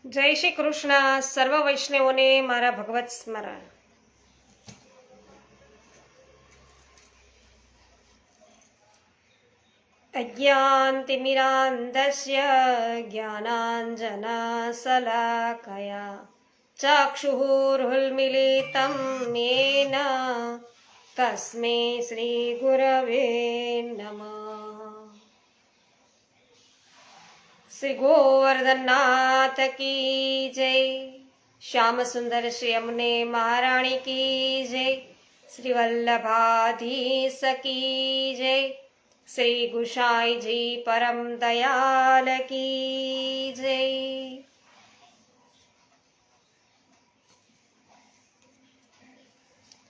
જય શ્રી કૃષ્ણ. સર્વ વૈષ્ણવોને મારા ભગવત સ્મરણ. અજ્ઞાનતિમિરાન્ધસ્ય જ્ઞાનાંજનશલાકયા ચક્ષુરુન્મીલિतं येन તસ્मै શ્રી ગુરવે નમઃ. શ્રી ગોવર્ધનનાથ કી જય. શ્યામ સુંદર શ્રી અમને મહારાણી કી જય. શ્રી વલ્લભાધીશ કી જય. શ્રી ગુસાઈજી પરમ દયાલ કી જય.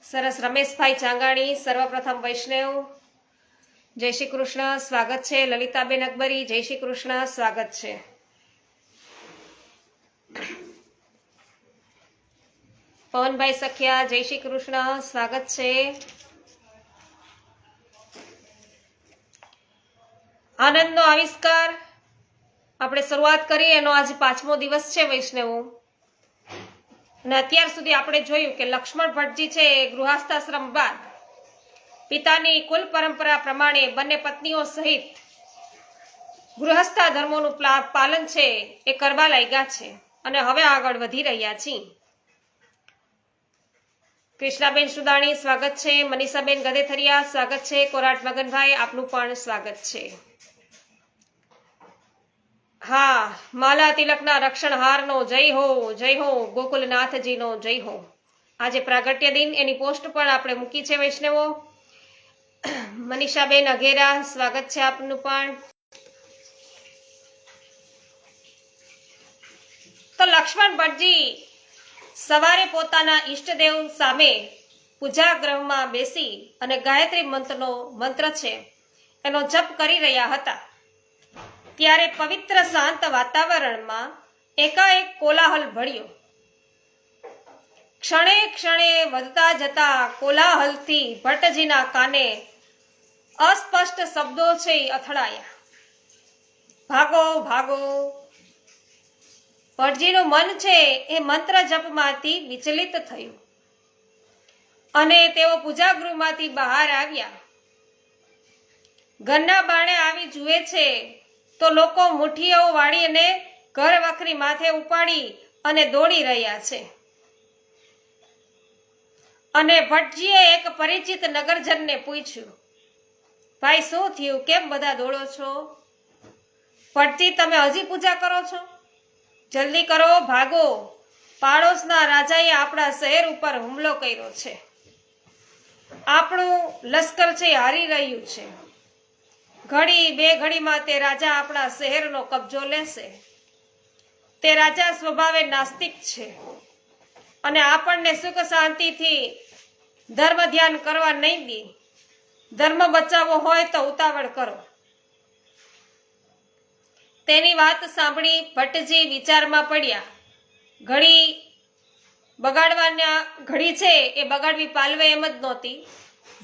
સરસ. રમેશભાઈ ચાંગાણી સર્વપ્રથમ વૈષ્ણવ, જય શ્રી કૃષ્ણ, સ્વાગત છે. લલિતાબેન અકબરી, જય શ્રી કૃષ્ણ, સ્વાગત છે. પવનભાઈ સખિયા, જય શ્રી કૃષ્ણ, સ્વાગત છે. આનંદનો આવિષ્કાર આપણે શરૂઆત કરી, એનો આજે 5મો દિવસ છે વૈષ્ણવો. અને અત્યાર સુધી આપણે જોયું કે લક્ષ્મણ ભટ્ટજી છે એ ગૃહસ્થાશ્રમ બાદ પિતાની કુલ પરંપરા પ્રમાણે બંને પત્નીઓ સહિત ગૃહસ્થ ધર્મોનું પાલન છે એ કરવા લાગ્યા છે અને હવે આગળ વધી રહ્યા છીએ. કૃષ્ણાબેન સુદાણી, સ્વાગત છે. મનીષાબેન ગદેથરિયા, સ્વાગત છે. કોરાટ મગનભાઈ, આપનું પણ સ્વાગત છે. હા, માલા તિલકના રક્ષણહારનો જય હો, જય હો. ગોકુલનાથજીનો જય હો. આજે પ્રાગટ્ય દિન, એની પોસ્ટ પણ આપણે મૂકી છે વૈષ્ણવો. મનીષાબેન અઘેરા, સ્વાગત છે આપનું પણ. તો લક્ષ્મણ ભટ્ટજી સવારે પોતાના ઈષ્ટદેવ સામે પૂજાગૃહમાં બેસી અને ગાયત્રી મંત્ર છે એનો જપ કરી રહ્યા હતા. ત્યારે પવિત્ર શાંત વાતાવરણમાં એકાએક કોલાહલ ભળ્યો. ક્ષણે ક્ષણે વધતા જતા કોલાહલથી ભટ્ટજીના કાને અસ્પષ્ટ શબ્દો છે અથડાયા. ભાગો ભાગો. ભટ્ટજીનું મન છે એ મંત્ર જપમાંથી વિચલિત થયું અને તેઓ પૂજાગૃહમાંથી બહાર આવ્યા. ઘરના બાણે આવી જુએ છે તો લોકો મુઠ્ઠીઓ વાળીને ઘર વખરી માથે ઉપાડી અને દોડી રહ્યા છે. અને ભટ્ટજીએ એક પરિચિત નગરજનને પૂછ્યું, ભાઈ શું થયું, કેમ બધા દોડો છો? ભટ્ટજી, તમે હજી પૂજા કરો છો? જલ્દી કરો, ભાગો. પાડોશના રાજાએ આપણા શહેર ઉપર હુમલો કર્યો છે. આપણું લશ્કર છે હારી રહ્યું છે. ઘડી બે ઘડીમાં તે રાજા આપણા શહેરનો કબજો લેશે. તે રાજા સ્વભાવે નાસ્તિક છે અને આપણને સુખ શાંતિથી ધર્મ ધ્યાન કરવા નહીં દે. ધર્મ બચાવવો હોય તો ઉતાવળ કરો. તેની વાત સાંભળી ભટ્ટજી વિચારમાં પડ્યા. ઘડી છે એ બગાડવી પાલવે એમ જ નહોતી.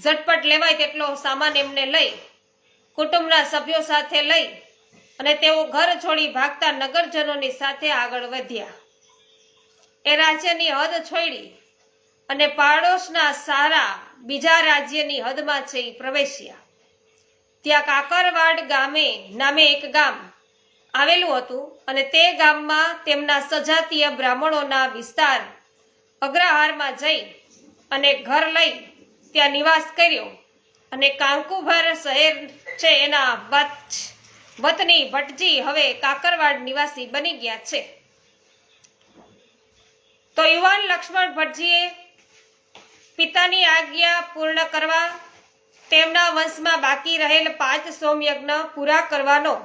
ઝટપટ લેવાય તેટલો સામાન એમને લઈ કુટુંબના સભ્યો સાથે લઈ અને તેઓ ઘર છોડી ભાગતા નગરજનોની સાથે આગળ વધ્યા. એ રાજ્યની હદ છોડી અને પાડોશના સારા બીજા રાજ્યની હદમાં છે પ્રવેશ્યા. ત્યાં કાકરવાડ નામે એક ગામ આવેલું હતું અને તે ગામમાં તેમના સજાતીય બ્રાહ્મણોના વિસ્તાર અગ્રહારમાં જઈ અને ઘર લઈ ત્યાં નિવાસ કર્યો. અને કાંકુભર શહેર છે એના વતની ભટ્ટજી હવે કાકરવાડ નિવાસી બની ગયા છે. તો યુવાન લક્ષ્મણ ભટ્ટજીએ પિતાની આજ્ઞા પૂર્ણ કરવા તેમના વંશમાં બાકી રહેલ 5 સોમયજ્ઞ પૂરા કરવાનો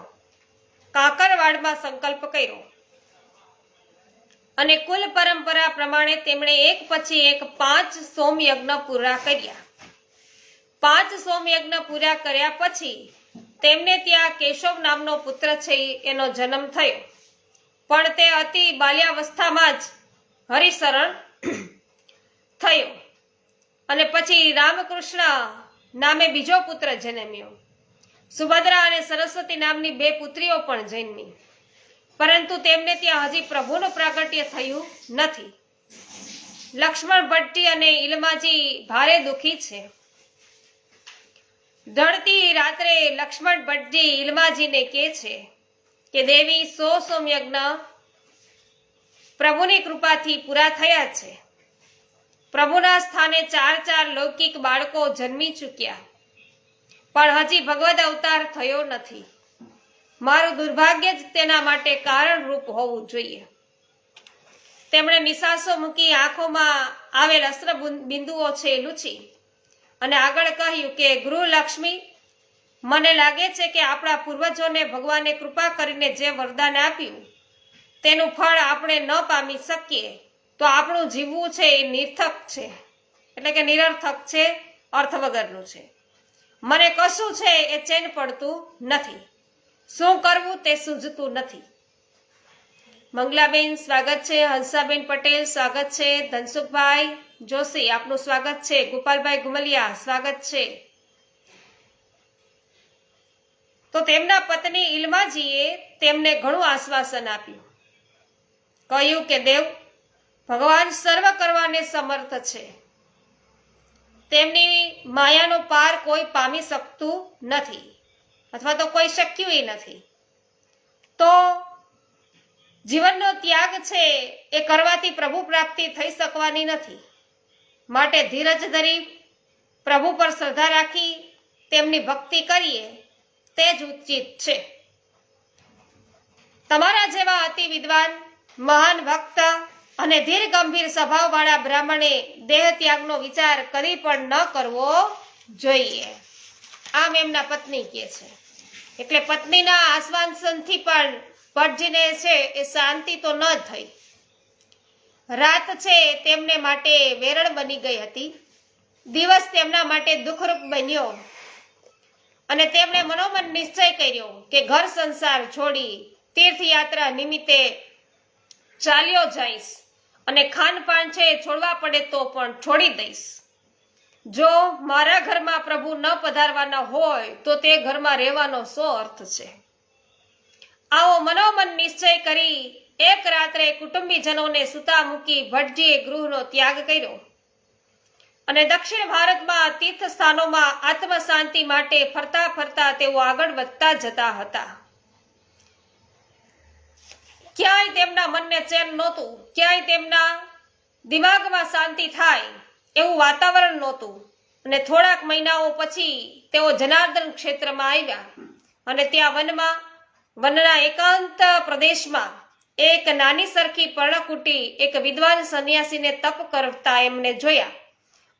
કાકરવાડમાં સંકલ્પ કર્યો. અને કુલ પરંપરા પ્રમાણે તેમણે એક પછી એક 5 સોમયજ્ઞ પૂરા કર્યા. 5 સોમયજ્ઞ પૂરા કર્યા પછી તેમને ત્યાં કેશવ નામનો પુત્ર છે એનો જન્મ થયો. પણ તે અતિ બાલ્યાવસ્થામાં જ હરિશરણ થયો અને પછી રામકૃષ્ણ નામે બીજો પુત્ર જન્મ્યો. સુભદ્રા અને સરસ્વતી નામની 2 પુત્રીઓ પણ જન્મી. પરંતુ તેમને ત્યાં હજી પ્રભુનું પ્રાગટ્ય થયું નથી. લક્ષ્મણ ભટ્ટી અને ઈલમાજી ભારે દુઃખી છે. ઢળતી રાત્રે લક્ષ્મણ ભટ્ટી ઈલમાજીને કહે છે કે દેવી 100 સોમયજ્ઞ પ્રભુની કૃપાથી પૂરા થયા છે. પ્રભુના સ્થાને 4 લૌકિક બાળકો જન્મી ચૂક્યા, પણ હજી ભગવદ અવતાર થયો નથી. મારું દુર્ભાગ્ય જ તેના માટે કારણરૂપ હોવું જોઈએ. તેમણે નિસાસો મૂકી આંખોમાં આવેલ અસ્ત્ર બિંદુઓ છે લૂછી અને આગળ કહ્યું કે ગૃહલક્ષ્મી, મને લાગે છે કે આપણા પૂર્વજોને ભગવાને કૃપા કરીને જે વરદાન આપ્યું તેનું ફળ આપણે ન પામી શકીએ તો આપણું જીવવું છે એ નિર્થક છે, એટલે કે નિરર્થક છે, અર્થ વગરનું છે. મને કશું છે એ ચેન પડતું નથી. શું કરવું તે સૂઝતું નથી. મંગલાબેન સ્વાગત છે. હંસાબેન પટેલ સ્વાગત છે. ધનસુખભાઈ જોશી આપનું સ્વાગત છે. ગોપાલભાઈ ગુમલિયા સ્વાગત છે. તો તેમના પત્ની ઈલમાજીએ તેમને ઘણું આશ્વાસન આપ્યું. કહ્યું કે દેવ, ભગવાન સર્વ કરવાને સમર્થ છે. તેમની માયાનો પાર કોઈ પામી શકતું નથી, અથવા તો કોઈ શક્યું નથી. તો જીવનનો ત્યાગ છે એ કરવાથી પ્રભુ પ્રાપ્તિ થઈ શકવાની નથી. માટે ધીરજ ધરી પ્રભુ પર શ્રદ્ધા રાખી તેમની ભક્તિ કરીએ તે જ ઉચિત છે. તમારા જેવા અતિ વિદ્વાન, મહાન ભક્ત અને ધીર ગંભીર સ્વભાવવાળા બ્રાહ્મણે દેહ ત્યાગનો વિચાર કરી પણ ન કરવો જોઈએ, આમ એમના પત્ની કહે છે. એટલે પત્નીના આશ્વાસનથી પણ ભટ્ટજીને છે એ શાંતિ તો ન થઈ. રાત છે તેમને માટે વેરણ બની ગઈ હતી. દિવસ તેમના માટે દુઃખરૂપ બન્યો અને તેમણે મનોમન નિશ્ચય કર્યો કે ઘર સંસાર છોડી તીર્થયાત્રા નિમિત્તે ચાલ્યો જઈશ અને ખાનપાન છે છોડવા પડે તો પણ છોડી દઈશ. જો મારા ઘરમાં પ્રભુ ન પધારવાના હોય તો તે ઘરમાં રહેવાનો શો અર્થ છે? આવો મનોમન નિશ્ચય કરી એક રાત્રે કુટુંબીજનોને સૂતા મૂકી ભટ્ટજીએ ગૃહનો ત્યાગ કર્યો અને દક્ષિણ ભારતમાં તીર્થ સ્થાનોમાં આત્મ શાંતિ માટે ફરતા ફરતા તેઓ આગળ વધતા જતા હતા. ક્યાંય તેમના મનને ચેન નહોતું, ક્યાંય તેમના દિમાગમાં શાંતિ થાય એવું વાતાવરણ નહોતું. અને થોડાક મહિનાઓ પછી તેઓ જનાર્દન ક્ષેત્રમાં આવ્યા અને ત્યાં વનના એકાંત પ્રદેશમાં એક નાની સરખી પર્ણકુટી એક વિદ્વાન સંન્યાસીને તપ કરતા એમને જોયા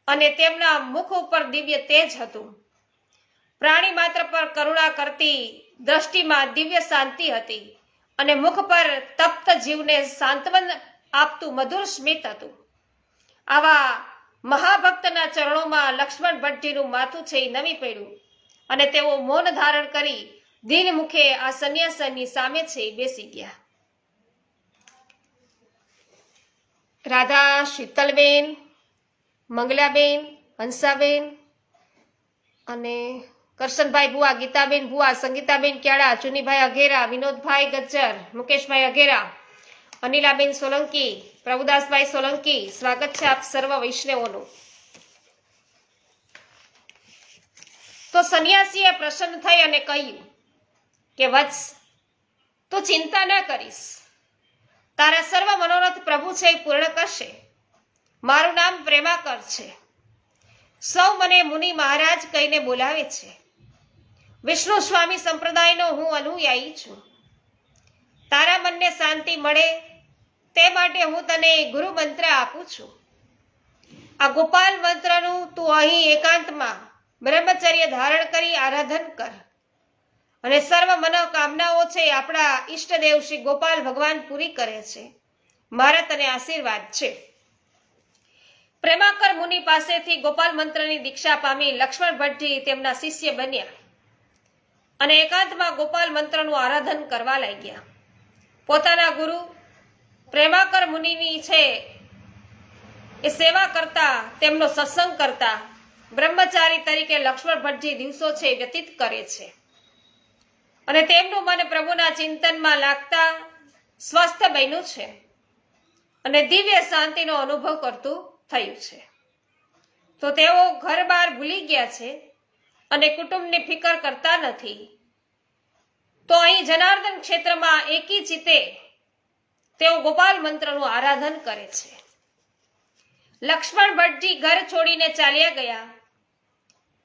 અને તેમના મુખ ઉપર દિવ્ય તેજ હતું. પ્રાણી માત્ર પર કરુણા કરતી દ્રષ્ટિમાં દિવ્ય શાંતિ હતી અને મુખ પર તપ્ત જીવને સાંત્વન આપતું મધુર સ્મિત હતું. આવા મહાભક્તના ચરણોમાં લક્ષ્મણ ભટ્ટજીનું માથું છે નમી પડ્યું અને તેઓ મૌન ધારણ કરી દીન મુખે આ સંન્યાસીની સામે છે બેસી ગયા. રાધા, શીતલબેન, મંગલાબેન, હંસાબેન અને કરશનભાઈ ભુવા, ગીતાબેન ભુવા, સંગીતાબેન ક્યાડા, ચુનીભાઈ અઘેરા, વિનોદભાઈ ગજ્જર, મુકેશભાઈ અઘેરા, અનિલાબેન સોલંકી, પ્રભુદાસભાઈ સોલંકી, સ્વાગત છે આપ સર્વ વૈષ્ણવોનું. તો સંન્યાસીએ પ્રસન્ન થઈ અને કહ્યું કે વત્સ, તું ચિંતા ન કરીશ, તારા સર્વ મનોરથ પ્રભુ છે એ પૂર્ણ કરશે. મારું નામ પ્રેમાકર છે. સૌ મને મુનિ મહારાજ કહીને બોલાવે છે. વિષ્ણુ સ્વામી સંપ્રદાયનો હું અનુયાયી છું. તારા મનને શાંતિ મળે તે માટે હું તને ગુરુ મંત્ર આપું છું. આ ગોપાલ મંત્રનું તું અહીં એકાંતમાં બ્રહ્મચર્ય ધારણ કરી આરાધન કર અને સર્વ મનોકામનાઓ છે આપણા ઈષ્ટદેવ શ્રી ગોપાલ ભગવાન પૂરી કરે છે. મારા તને આશીર્વાદ છે. પ્રેમાકર મુનિ પાસેથી ગોપાલ મંત્રની દીક્ષા પામી લક્ષ્મણ ભટ્ટજી તેમના શિષ્ય બન્યા અને એકાંતમાં ગોપાલ મંત્રનું આરાધન કરવા લાગ્યા. પોતાના ગુરુ પ્રેમાકર મુનિની છે એ સેવા કરતા, તેમનો સત્સંગ કરતા બ્રહ્મચારી તરીકે લક્ષ્મણ ભટ્ટજી દિવસો છે વ્યતીત કરે છે અને તેમનું મન પ્રભુના ચિંતનમાં લાગતા સ્વસ્થ બન્યું છે અને દિવ્ય શાંતિનો અનુભવ કરતું થયું છે. તો તેઓ ઘર બહાર ભૂલી ગયા છે અને કુટુંબની ફિકર કરતા નથી. તો અહીં જનાર્દન ક્ષેત્રમાં એકી ચિત્તે તેઓ ગોપાલ મંત્રનું આરાધન કરે છે. લક્ષ્મણ ભટ્ટજી ઘર છોડીને ચાલ્યા ગયા.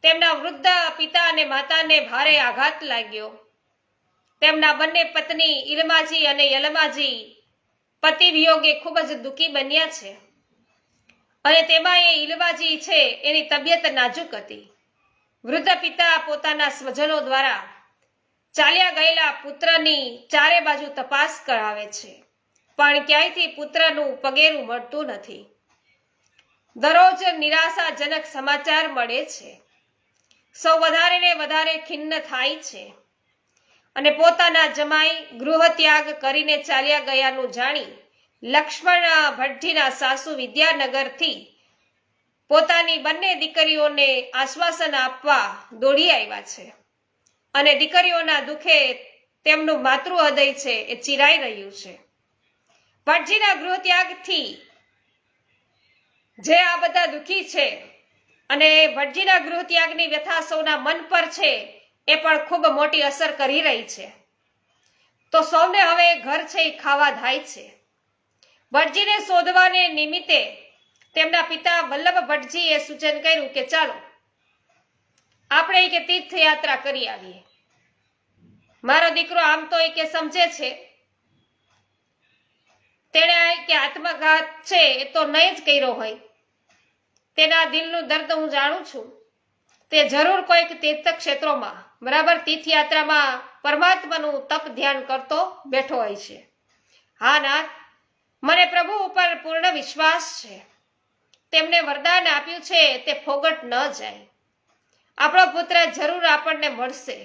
તેમના વૃદ્ધ પિતા અને માતાને ભારે આઘાત લાગ્યો. તેમના બંને પત્ની ઇલમાજી અને યલમાજી પતિ વિયોગે ખૂબ જ દુઃખી બન્યા છે અને તેમાં એ ઇલમાજી છે એની તબિયત નાજુક હતી. વૃદ્ધ પિતા પોતાના સ્વજનો દ્વારા ચાલ્યા ગયેલા પુત્રની ચારે બાજુ તપાસ કરાવે છે, પણ ક્યાંયથી પુત્રનું પગેરું મળતું નથી. દરરોજ નિરાશાજનક સમાચાર મળે છે. સૌ વધારે ને વધારે ખિન્ન થાય છે અને પોતાના જમાઈ ગૃહ ત્યાગ કરીને ચાલ્યા ગયાનું જાણી લક્ષ્મણ ભટ્ટજીના સાસુ વિદ્યાનગરથી પોતાની બંને દીકરીઓને આશ્વાસન આપવા દોડી આવ્યા છે અને દીકરીઓના દુઃખે તેમનું માતૃ હૃદય છે એ ચીરાઈ રહ્યું છે. ભટ્ટજીના ગૃહ ત્યાગથી જે આ બધા દુઃખી છે અને ભટ્ટજીના ગૃહ ત્યાગની વ્યથા સૌના મન પર છે એ પણ ખૂબ મોટી અસર કરી રહી છે. તો સૌને હવે ઘર છે એ ખાવા ધાય છે. ભટ્ટજીને શોધવાને નિમિત્તે તેમના પિતા વલ્લભ ભટ્ટજીએ સૂચન કર્યું કે ચાલો આપણે કે તીર્થયાત્રા કરી આવીએ. મારો દીકરો આમ તો કે સમજે છે, તેણે કે આત્મઘાત છે એ તો નહીં જ કર્યો હોય. તેના દિલનું દર્દ હું જાણું છું. તે જરૂર કોઈક તીર્થ ક્ષેત્રોમાં બરાબર તીર્થયાત્રામાં પરમાત્માનું તપ ધ્યાન કરતો બેઠો હોય છે. હા નાથ, મને પ્રભુ ઉપર પૂર્ણ વિશ્વાસ છે. તેમને વરદાન આપ્યું છે તે ફોગટ ન જાય. આપણો પુત્ર જરૂર આપણને મળશે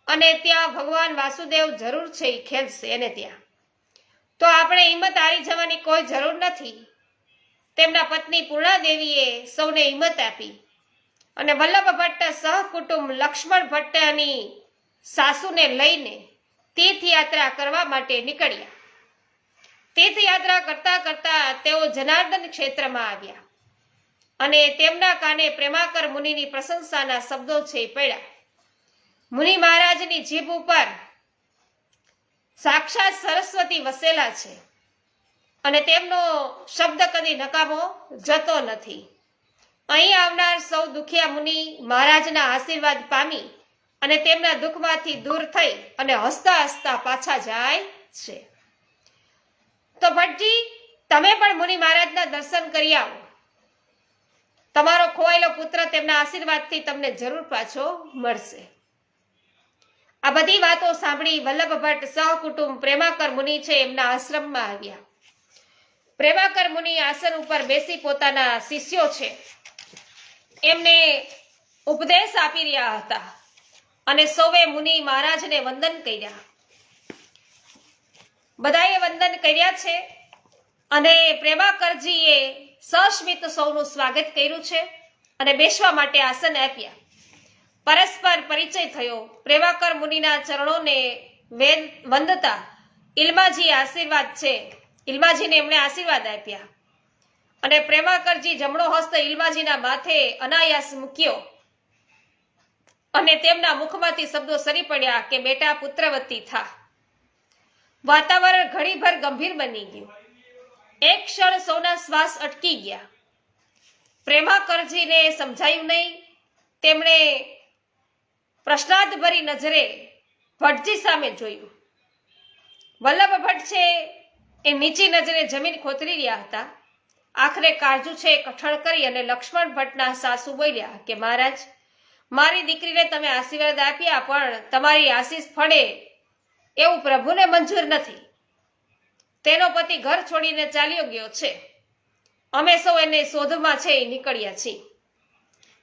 અને ત્યાં ભગવાન વાસુદેવ જરૂર છે એ ખેલશે એને ત્યાં. તો આપણે હિંમત હારી જવાની કોઈ જરૂર નથી. તેમના પત્ની પૂર્ણાદેવીએ સૌને હિંમત આપી અને વલ્લભ ભટ્ટ સહકુટુંબ લક્ષ્મણ ભટ્ટની સાસુને લઈને તીર્થયાત્રા કરવા માટે નીકળ્યા. તીર્થયાત્રા કરતા કરતા તેઓ જનાર્દન ક્ષેત્રમાં આવ્યા અને તેમના કાને પ્રેમાકર મુનિની પ્રશંસાના શબ્દો છે પડ્યા. મુનિ મહારાજની જીભ ઉપર સાક્ષાત સરસ્વતી વસેલા છે અને તેમનો શબ્દ કદી નકામો જતો નથી. અહીં આવનાર સૌ દુખિયા મુનિ મહારાજના આશીર્વાદ પામી અને તેમના દુઃખમાંથી દૂર થઈ અને હસતા હસતા પાછા જાય છે. તો ભટ્ટજી, તમે પણ મુનિ મહારાજના દર્શન કરી આવો. તમારો ખોવાયેલો પુત્ર તેમના આશીર્વાદથી તમને જરૂર પાછો મળશે. આ બધી વાતો સાંભળી વલ્લભ ભટ્ટ સહકુટુંબ પ્રેમાકર મુનિ છે એમના આશ્રમમાં આવ્યા. પ્રેમાકર મુનિ આસન ઉપર બેસી પોતાના શિષ્યો છે એમને ઉપદેશ આપી રહ્યા હતા અને સૌએ મુનિ મહારાજને વંદન કર્યા. બધાએ વંદન કર્યા છે અને પ્રેમાકરજીએ સસ્મિત સૌનું સ્વાગત કર્યું છે અને બેસવા માટે આસન આપ્યા. પરસ્પર પરિચય થયો. પ્રેમાકર મુનિના ચરણોને વંદતા ઇલમાજી આશીર્વાદ છે ઇલમાજીને એમણે આશીર્વાદ આપ્યા અને પ્રેમાકરજી જમણો હસ્ત ઇલમાજીના માથે અનાયાસ મૂક્યો અને તેમના મુખમાંથી શબ્દો સરી પડ્યા કે બેટા પુત્રવતી થા. વાતાવરણ ઘડીભર ગંભીર બની ગયું. એક ક્ષણ સૌના શ્વાસ અટકી ગયા. પ્રેમાકરજીને સમજાયું નહીં. તેમણે પ્રશ્નાર્થભરી નજરે ભટ્ટજી સામે જોયું. વલ્લભ ભટ્ટ છે એ નીચી નજરે જમીન ખોતરી રહ્યા હતા. આખરે કાળજુ છે કઠણ કરી અને લક્ષ્મણ ભટ્ટના સાસુ બોલ્યા કે મહારાજ, મારી દીકરીને તમે આશીર્વાદ આપ્યા પણ તમારી આશીષ ફળે એવું પ્રભુને મંજૂર નથી. તેનો પતિ ઘર છોડીને ચાલ્યો ગયો છે. અમે સૌ એને શોધમાં છે એ નીકળ્યા છીએ.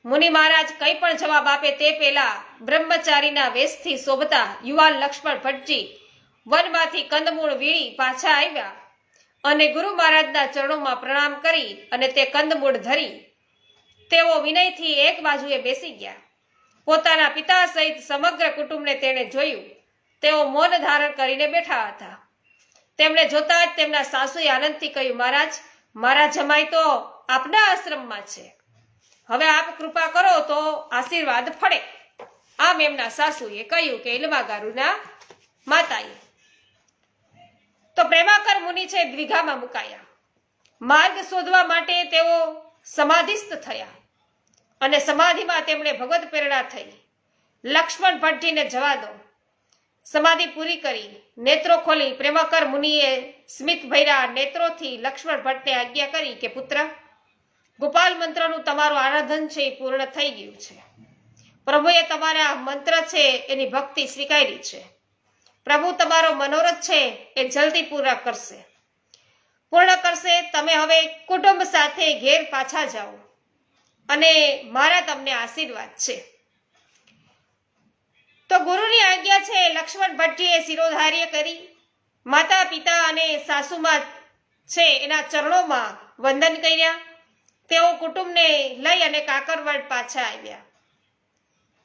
મુનિ મહારાજ કંઈ પણ જવાબ આપે તે પહેલા બ્રહ્મચારીના વેશથી શોભતા યુવાન લક્ષ્મણ ભટ્ટજી વનમાંથી કંદમૂળ વીણી પાછા આવ્યા અને ગુરુ મહારાજના ચરણોમાં પ્રણામ કરી અને તે કંદમૂળ ધરી તેઓ વિનયથી એક બાજુએ બેસી ગયા. પોતાના પિતા સહિત સમગ્ર કુટુંબને તેણે જોયું. તેઓ મૌન ધારણ કરીને બેઠા હતા. તેમણે જોતા જ તેમના સાસુએ આનંદથી કહ્યું, મહારાજ, મારા જમાઈ તો આપના આશ્રમમાં છે, હવે આપ કૃપા કરો તો આશીર્વાદ ફળે. આમ એમના સાસુએ કહ્યું કે ઇલમાગારુના માતાએ. તો પ્રેમાકર મુનિ છે દ્વિધામાં મુકાયા. માર્ગ શોધવા માટે તેઓ સમાધિસ્થ થયા અને સમાધિમાં તેમણે ભગવત પ્રેરણા થઈ. લક્ષ્મણ ભટ્ટજીને જવા દો. સમાધિ પૂરી કરી નેત્રો ખોલી પ્રેમાકર મુનિએ સ્મિત ભર્યા નેત્રોથી લક્ષ્મણ ભટ્ટને આજ્ઞા કરી કે પુત્ર, ગોપાલ મંત્રનું તમારું આરાધન છે એ પૂર્ણ થઈ ગયું છે. પ્રભુએ તમારા મંત્ર છે એની ભક્તિ સ્વીકારી છે. પ્રભુ તમારો મનોરથ છે એ જલ્દી પૂર્ણ કરશે. તમે હવે કુટુંબ સાથે ઘેર પાછા જાઓ અને મારા તમને આશીર્વાદ છે. તો ગુરુની આજ્ઞા છે. લક્ષ્મણ ભટ્ટજીએ શિરોધાર્ય કરી માતા પિતા અને સાસુમાં છે એના ચરણોમાં વંદન કર્યા. તેઓ કુટુંબને લઈ અને કાકરવાડ પાછા આવ્યા.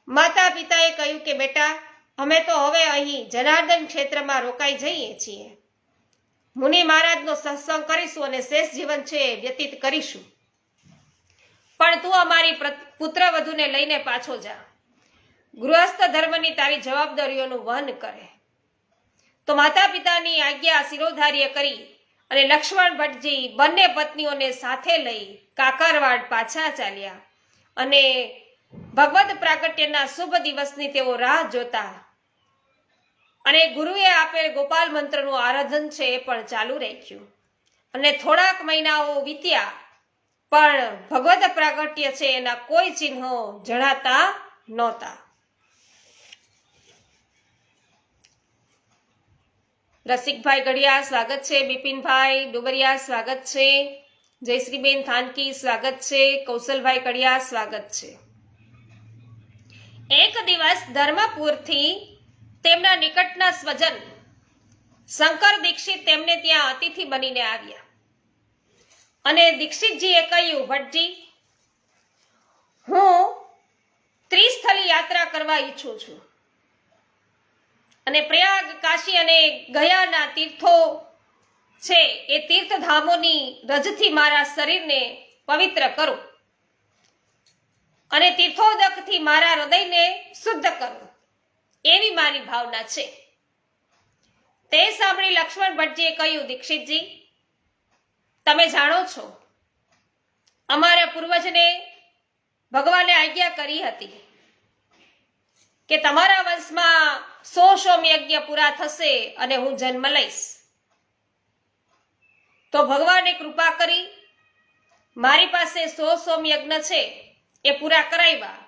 માતા પિતાએ કહ્યું કે બેટા, અમે તો હવે અહીં જનાર્દન ક્ષેત્રમાં રોકાઈ જઈએ છીએ. મુનિ મહારાજનો સત્સંગ કરીશું અને શેષ જીવન છે વ્યતીત કરીશું. પણ તું અમારી પુત્રવધૂને લઈને પાછો જા. ગૃહસ્થ ધર્મની તારી જવાબદારીઓનું વહન કરે. તો માતા પિતાની આજ્ઞા શિરોધાર્ય કરી અને લક્ષ્મણ ભટ્ટજી બંને પત્નીઓને સાથે લઈ કાકરવાડ પાછા ચાલ્યા અને ભગવદ પ્રાગટ્યના શુભ દિવસની તેઓ રાહ જોતા અને ગુરુએ આપેલ ગોપાલ મંત્રનું આરાધન છે એ પણ ચાલુ રાખ્યું. અને થોડાક મહિનાઓ વીત્યા પણ ભગવદ પ્રાગટ્ય છે એના કોઈ ચિહ્નો જણાતા નહોતા. રસિકભાઈ ગઢિયા સ્વાગત છે. બિપિનભાઈ ડુબરિયા સ્વાગત છે. જયશ્રીબેન થાનકી સ્વાગત છે. કૌશલભાઈ કડિયા સ્વાગત છે. એક દિવસ ધર્મપુરથી તેમના નિકટના સ્વજન શંકર દીક્ષિત તેમને ત્યાં અતિથિ બનીને આવ્યા અને દીક્ષિતજીએ કહ્યું, ભટ્ટજી, હું ત્રિસ્થળી યાત્રા કરવા ઈચ્છું છું અને પ્રયાગ, કાશી અને ગયાના તીર્થો છે એ તીર્થધામોની રજથી મારા શરીરને પવિત્ર કરું અને તીર્થોદકથી મારા હૃદયને શુદ્ધ કરું, એવી મારી ભાવના છે. તે સાંભળી લક્ષ્મણ ભટ્ટજીએ કહ્યું, દીક્ષિતજી, તમે જાણો છો અમારા પૂર્વજને ભગવાને આજ્ઞા કરી હતી કે તમારા વંશમાં 100 સોમયજ્ઞ પૂરા થશે અને હું જન્મ લઈશ. તો ભગવાને કૃપા કરી મારી પાસે 100 સોમયજ્ઞ છે એ પૂરા કરાવ્યા.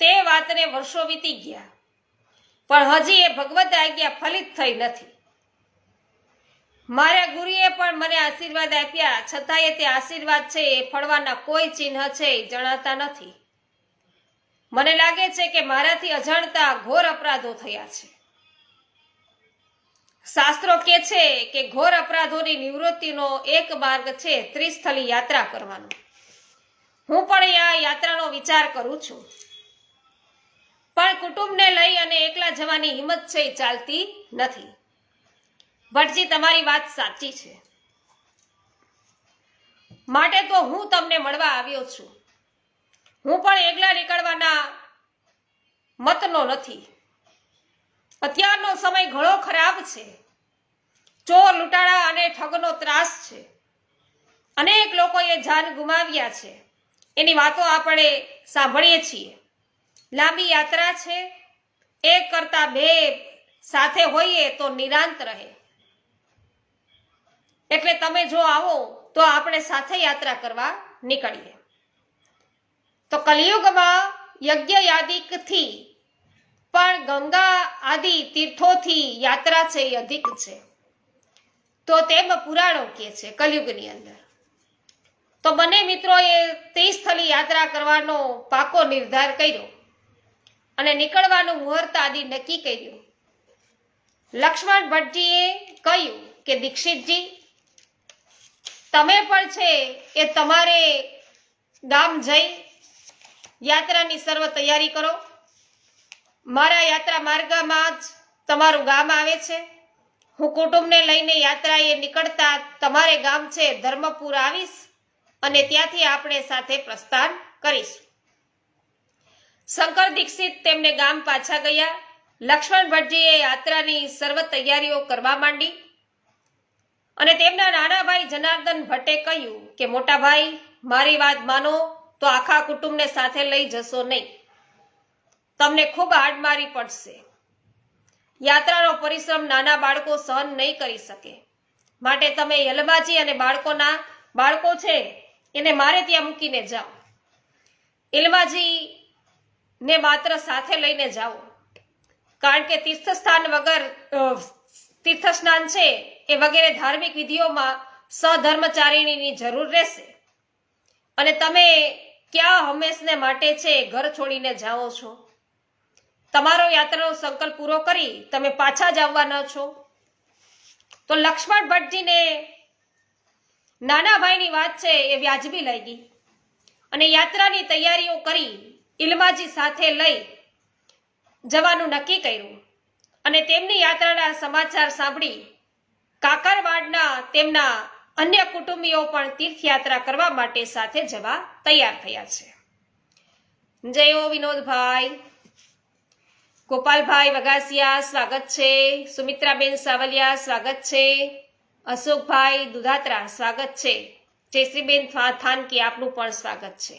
તે વાતને વર્ષો વીતી ગયા પણ હજી એ ભગવદ આજ્ઞા ફલિત થઈ નથી. મારા ગુરુએ પણ મને આશીર્વાદ આપ્યા, છતાંય તે આશીર્વાદ છે એ ફળવાના કોઈ ચિહ્ન છે એ જણાતા નથી. મને લાગે છે કે મારાથી અજાણતા ઘોર અપરાધો થયા છે. શાસ્ત્રો કહે છે કે ઘોર અપરાધોની નિવૃત્તિનો એક માર્ગ છે ત્રિસ્થળી યાત્રા કરવાનો. હું પણ આ યાત્રાનો વિચાર કરું છું, પણ કુટુંબને લઈ અને એકલા જવાની હિંમત છે એ ચાલતી નથી. ભટ્ટજી, તમારી વાત સાચી છે, માટે તો હું તમને મળવા આવ્યો છું. હું પણ એકલા નીકળવાના મતનો નથી. અત્યારનો સમય ઘણો ખરાબ છે. ચોર, લૂંટારા અને ઠગનો ત્રાસ છે. અનેક લોકોએ જાન ગુમાવ્યા છે. એની વાતો આપણે સાંભળીએ છીએ. લાંબી યાત્રા છે, એક કરતા બે સાથે હોઈએ તો નિરાંત રહે. એટલે તમે જો આવો તો આપણે સાથે યાત્રા કરવા નીકળીએ. તો કલિયુગમાં યજ્ઞ યાદિકથી પણ ગંગા આદિ તીર્થોથી યાત્રા છે એ અધિક છે. તો તેમ પુરાણો કહે છે કલિયુગની અંદર. તો બંને મિત્રોએ ત્રિસ્થળી યાત્રા કરવાનો પાકો નિર્ધાર કર્યો અને નીકળવાનું મુહૂર્ત આદિ નક્કી કર્યું. લક્ષ્મણ ભટ્ટજીએ કહ્યું કે દીક્ષિતજી, તમે પણ છે એ તમારે ગામ જઈ યાત્રાની સર્વ તૈયારી કરો. મારા યાત્રા માર્ગમાં જ તમારું ગામ આવે છે. હું કુટુંબને લઈને યાત્રાએ નીકળતા તમારે ગામ છે ધર્મપુર આવીશ અને ત્યાંથી આપણે સાથે પ્રસ્થાન કરીશું. શંકર દીક્ષિત તેમને ગામ પાછા ગયા. લક્ષ્મણ ભટ્ટજીએ યાત્રાની સર્વ તૈયારીઓ કરવા માંડી અને તેમના નાના ભાઈ જનાર્દન ભટ્ટે કહ્યું કે મોટા ભાઈ, મારી વાત માનો તો આખા કુટુંબને સાથે લઈ જશો નહીં. તમને ખૂબ હાડમારી પડશે. યાત્રાનો પરિશ્રમ નાના બાળકો સહન નહીં કરી શકે. માટે તમે યલમાજી અને બાળકો છે એને મારે ત્યાં મૂકીને જાઓ. યલમાજી ને માત્ર સાથે લઈને જાઓ, કારણ કે તીર્થ સ્નાન છે એ વગેરે ધાર્મિક વિધિઓમાં સહધર્મચારિણીની જરૂર રહેશે. અને તમે ક્યાં હંમેશને માટે છે ઘર છોડીને જાઓ છો? તમારો યાત્રાનો સંકલ્પ પૂરો કરી તમે પાછા જ આવવાના છો. તો લક્ષ્મણ ભટ્ટજીને નાના ભાઈની વાત છે એ વ્યાજબી લાગી અને યાત્રાની તૈયારીઓ કરી યલમાજી સાથે લઈ જવાનું નક્કી કર્યું. અને તેમની યાત્રાના સમાચાર સાંભળી કાકરવાડના તેમના અન્ય કુટુંબીઓ પણ તીર્થયાત્રા કરવા માટે સાથે જવા તૈયાર થયા છે. જય હો વિનોદભાઈ. ગોપાલભાઈ વગાસિયા સ્વાગત છે. સુમિત્રાબેન સાવલિયા સ્વાગત છે. અશોકભાઈ દુધાત્રા સ્વાગત છે. જયશ્રીબેન થાનકી આપનું પણ સ્વાગત છે.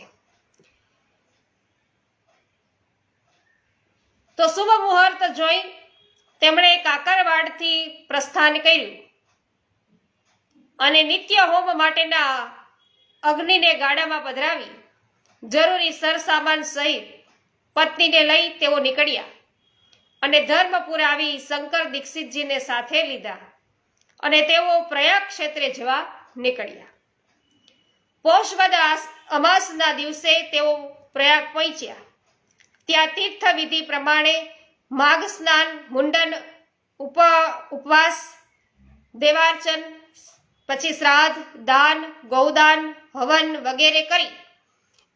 તો શુભ મુહૂર્ત જોઈ તેમણે કાકરવાડથી પ્રસ્થાન કર્યું અને નિત્ય હોમ માટેના અગ્નિને ગાડામાં પધરાવી જરૂરી સરસામાન સહિત પત્નીને લઈ તેઓ નીકળ્યા અને ધર્મપુર આવી શંકર દીક્ષિતજીને સાથે લીધા અને તેઓ પ્રયાગ ક્ષેત્રે જવા નીકળ્યા. પોષ વદ અમાસના દિવસે તેઓ પ્રયાગ પહોંચ્યા. ત્યાં તીર્થ વિધિ પ્રમાણે માઘ સ્નાન, મુંડન, ઉપવાસ, દેવાર્ચન, પછી શ્રાદ્ધ, દાન, ગૌદાન, હવન વગેરે કરી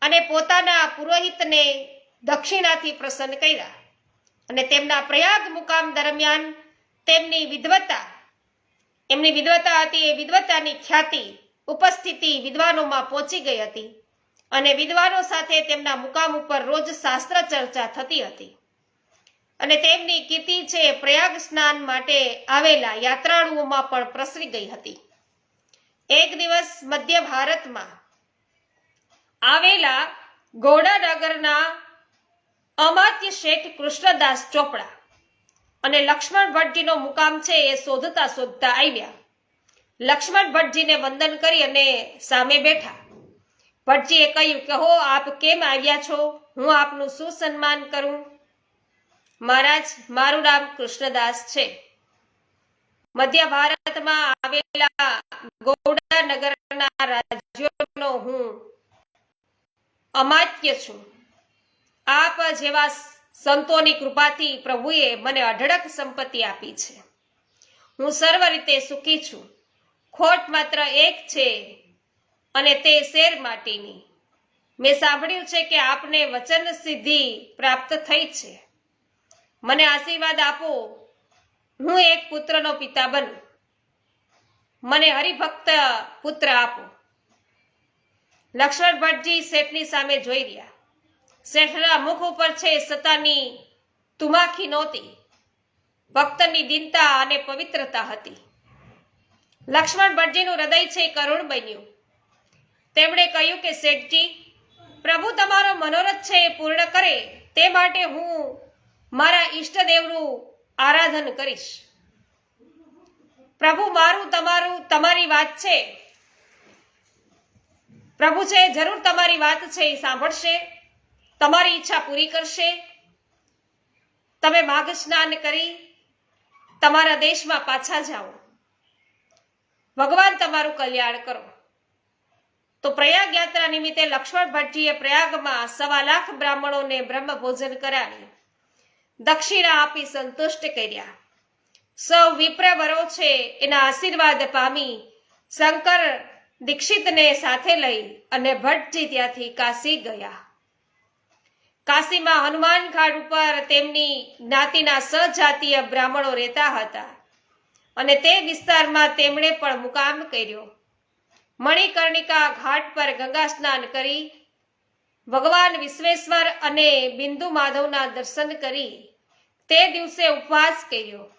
અને પોતાના પુરોહિતને દક્ષિણાથી પ્રસન્ન કર્યા. અને તેમના પ્રયાગ મુકામ દરમિયાન એમની વિદ્વતા હતી એ વિદ્વતાની ખ્યાતિ ઉપસ્થિતિ વિદ્વાનોમાં પહોંચી ગઈ હતી અને વિદ્વાનો સાથે તેમના મુકામ ઉપર રોજ શાસ્ત્ર ચર્ચા થતી હતી. અને તેમની કીર્તિ છે પ્રયાગ સ્નાન માટે આવેલા યાત્રાળુઓમાં પણ પ્રસરી ગઈ હતી. એક દિવસ મધ્ય ભારતમાં આવેલા ગોડાનગરના અમાત્ય શેઠ કૃષ્ણદાસ ચોપડા અને લક્ષ્મણ ભટ્ટજીનો મુકામ છે એ શોધતા આવ્યા. લક્ષ્મણ ભટ્ટજીને વંદન કરી અને સામે બેઠા. ભટ્ટજીએ કહ્યું કે હો, આપ કેમ આવ્યા છો? હું આપનું શું સન્માન કરું? મહારાજ, મારું નામ કૃષ્ણદાસ છે. મધ્ય ભારતમાં આવેલા ગોડાનગરના રાજ્યનો હું અમાત્ય છું. આપ જેવા સંતોની કૃપાથી પ્રભુએ મને અઢળક સંપત્તિ આપી છે. હું સર્વ રીતે સુખી છું. ખોટ માત્ર એક છે અને તે શેર માટીની. મેં સાંભળ્યું છે કે આપને વચન સિદ્ધિ પ્રાપ્ત થઈ છે. મને આશીર્વાદ આપો, હું એક પુત્રનો પિતા બનું. મને હરિભક્ત પુત્ર આપો. લક્ષ્મણ ભટ્ટજી શેઠની સામે જોઈ રહ્યા. શેઠના મુખ ઉપર છે સતાની તુમાખી નહોતી. ભક્તની દીનતા અને પવિત્રતા હતી. લક્ષ્મણ ભટ્ટજીનું હૃદય છે કરુણ બન્યું. તેમણે કહ્યું કે શેઠજી, પ્રભુ તમારો મનોરથ છે એ પૂર્ણ કરે તે માટે હું મારા ઈષ્ટદેવનું આરાધન કરીશ. પ્રભુ તમારી વાત છે. પ્રભુ છે જરૂર તમારી વાત છે એ સાંભળશે, તમારી ઈચ્છા પૂરી કરશે. તમે માઘ સ્નાન કરી તમારા દેશમાં પાછા જાઓ. ભગવાન તમારું કલ્યાણ કરો. તો પ્રયાગ યાત્રા નિમિત્તે લક્ષ્મણ ભટ્ટજીએ પ્રયાગમાં 1.25 લાખ બ્રાહ્મણોને બ્રહ્મ ભોજન કરાવી દક્ષિણા આપી સંતુષ્ટ કર્યા. સૌ વિપ્રવરો છે એના આશીર્વાદ પામી શંકર દીક્ષિતને સાથે લઈ અને ભટ્ટજી ત્યાંથી કાશી ગયા. કાશીમાં હનુમાન ઘાટ ઉપર તેમની જ્ઞાતિના સજાતીય બ્રાહ્મણો રહેતા હતા અને તે વિસ્તારમાં તેમણે પણ મુકામ કર્યો. મણિકર્ણિકા ઘાટ પર ગંગા સ્નાન કરી ભગવાન વિશ્વેશ્વર અને બિંદુ માધવના દર્શન કરી તે દિવસે ઉપવાસ કર્યો.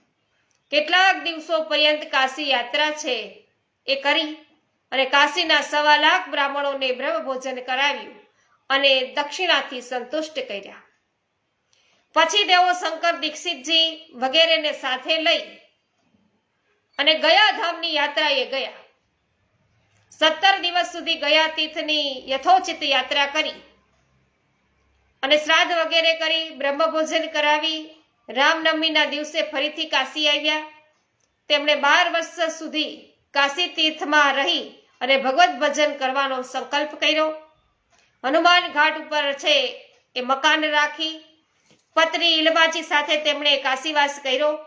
કેટલાક દિવસો પર્યંત કાશી યાત્રા છે એ કરી અને કાશીના 1.25 લાખ બ્રાહ્મણોને બ્રહ્મભોજન કરાવ્યું અને દક્ષિણાથી સંતુષ્ટ કર્યા. પછી તેઓ શંકર દીક્ષિતજી વગેરેને સાથે લઈ અને ગયા ધામની યાત્રાએ ગયા. 17 દિવસ સુધી ગયા તીર્થની યથોચિત યાત્રા કરી અને શ્રાદ્ધ વગેરે કરી બ્રહ્મભોજન કરાવી રામનવમીના દિવસે ફરીથી કાશી આવ્યા. તેમણે 12 વર્ષ સુધી કાશી તીર્થમાં રહી અને ભગવત ભજન કરવાનો સંકલ્પ કર્યો. હનુમાન ઘાટ ઉપર છે એ મકાન રાખી પત્ની ઇલબાચી સાથે તેમણે કાશીવાસ કર્યો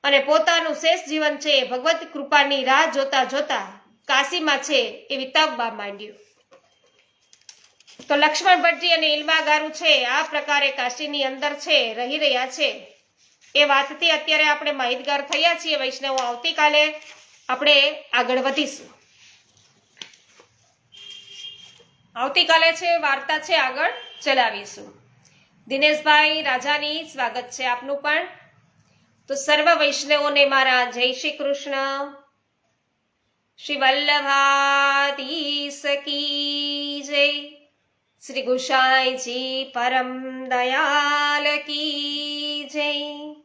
અને પોતાનું શેષ જીવન છે ભગવત કૃપાની રાહ જોતા જોતા કાશીમાં છે એ વિતાવવા માંડ્યું. તો લક્ષ્મણ ભટ્ટજી અને ઇલ્મા ગારુ છે આ પ્રકારે કાશીની અંદર છે રહી રહ્યા છે એ વાતથી અત્યારે આપણે માહિતગાર થયા છીએ. વૈષ્ણવો, આવતીકાલે આપણે આગળ વધીશું. આવતીકાલે છે વાર્તા છે આગળ ચલાવીશું. દિનેશભાઈ રાજાની સ્વાગત છે આપનું પણ. તો સર્વ વૈષ્ણવોને મારા જય શ્રી કૃષ્ણ. શ્રી વલ્લભાધીશ કી જય. શ્રી ગુસાઈજી પરમ દયાલ કી જય.